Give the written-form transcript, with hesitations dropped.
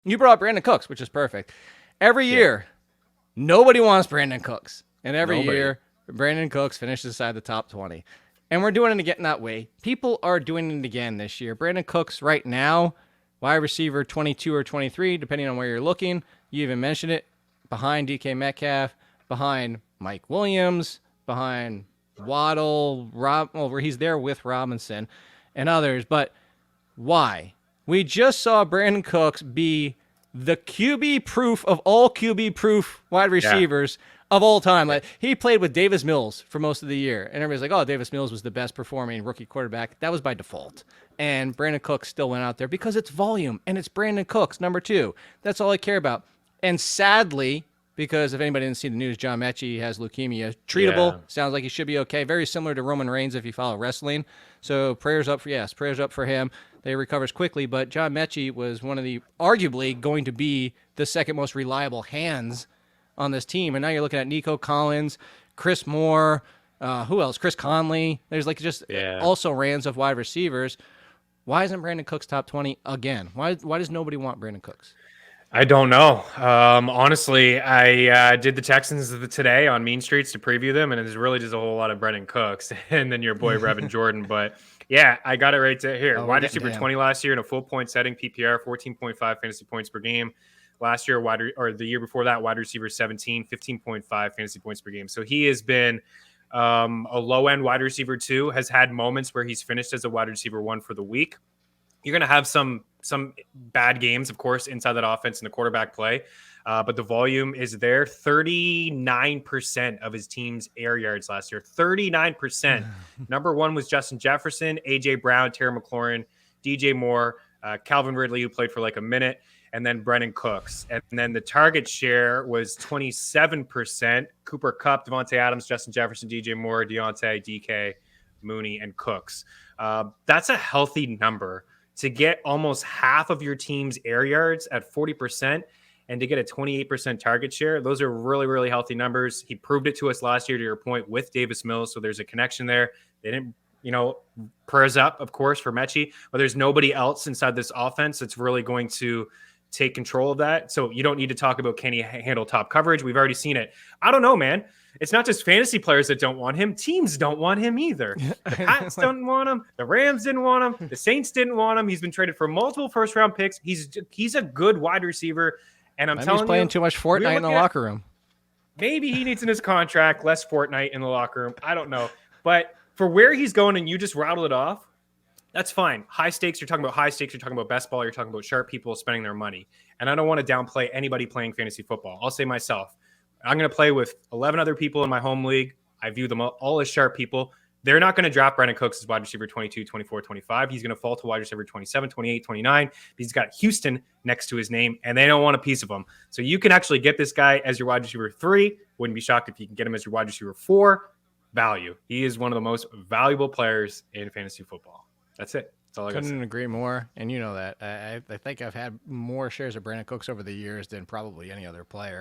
You brought up Brandon Cooks, which is perfect. Every year, nobody wants Brandon Cooks. And every year, Brandon Cooks finishes inside the top 20. And we're doing it again that way. People are doing it again this year. Brandon Cooks right now, wide receiver 22 or 23, depending on where you're looking. You even mentioned it. Behind DK Metcalf, behind Mike Williams, behind Waddle, where he's there with Robinson and others. But why? We just saw Brandon Cooks be the QB proof of all QB proof wide receivers of all time. Like, he played with Davis Mills for most of the year, and everybody's like, oh, Davis Mills was the best performing rookie quarterback. That was by default. And Brandon Cooks still went out there because it's volume, and it's Brandon Cooks, number 2. That's all I care about. And sadly, because if anybody didn't see the news, John Mechie has leukemia. Treatable. Yeah. Sounds like he should be okay. Very similar to Roman Reigns if you follow wrestling. So prayers up for him. They recovers quickly. But John Mechie was one of the, arguably, going to be the second most reliable hands on this team. And now you're looking at Nico Collins, Chris Moore, who else? Chris Conley. There's also rans of wide receivers. Why isn't Brandon Cooks top 20 again? Why does nobody want Brandon Cooks? I don't know. Honestly, I did the Texans today on Mean Streets to preview them, and it's really just a whole lot of Brendan Cooks and then your boy Brevin Jordan. But yeah, I got it right here. Wide receiver 20 last year in a full point setting, PPR, 14.5 fantasy points per game. Last year, the year before that, wide receiver 17, 15.5 fantasy points per game. So he has been a low-end wide receiver 2, has had moments where he's finished as a wide receiver 1 for the week. You're going to have some bad games, of course, inside that offense and the quarterback play. But the volume is there. 39% of his team's air yards last year. 39%. Number 1 was Justin Jefferson, A.J. Brown, Terry McLaurin, DJ Moore, Calvin Ridley, who played for like a minute, and then Brendan Cooks. And then the target share was 27%. Cooper Kupp, Devontae Adams, Justin Jefferson, DJ Moore, Deontay, DK, Mooney, and Cooks. That's a healthy number. To get almost half of your team's air yards at 40% and to get a 28% target share, those are really, really healthy numbers. He proved it to us last year, to your point, with Davis Mills. So there's a connection there. They didn't, prayers up, of course, for Mechie, but there's nobody else inside this offense that's really going to take control of that. So you don't need to talk about, can he handle top coverage? We've already seen it. I don't know, man. It's not just fantasy players that don't want him. Teams don't want him either. The Pats don't want him. The Rams didn't want him. The Saints didn't want him. He's been traded for multiple first-round picks. He's a good wide receiver, and Maybe he's playing too much Fortnite in the locker room. Maybe he needs in his contract less Fortnite in the locker room. I don't know. But for where he's going, and you just rattled it off, that's fine. High stakes, you're talking about high stakes. You're talking about best ball. You're talking about sharp people spending their money. And I don't want to downplay anybody playing fantasy football. I'll say myself. I'm going to play with 11 other people in my home league. I view them all as sharp people. They're not going to drop Brandon Cooks as wide receiver 22, 24, 25. He's going to fall to wide receiver 27, 28, 29. He's got Houston next to his name, and they don't want a piece of him. So you can actually get this guy as your wide receiver 3. Wouldn't be shocked if you can get him as your wide receiver 4. Value. He is one of the most valuable players in fantasy football. That's it. That's all I got to say. Couldn't agree more, and you know that. I think I've had more shares of Brandon Cooks over the years than probably any other player.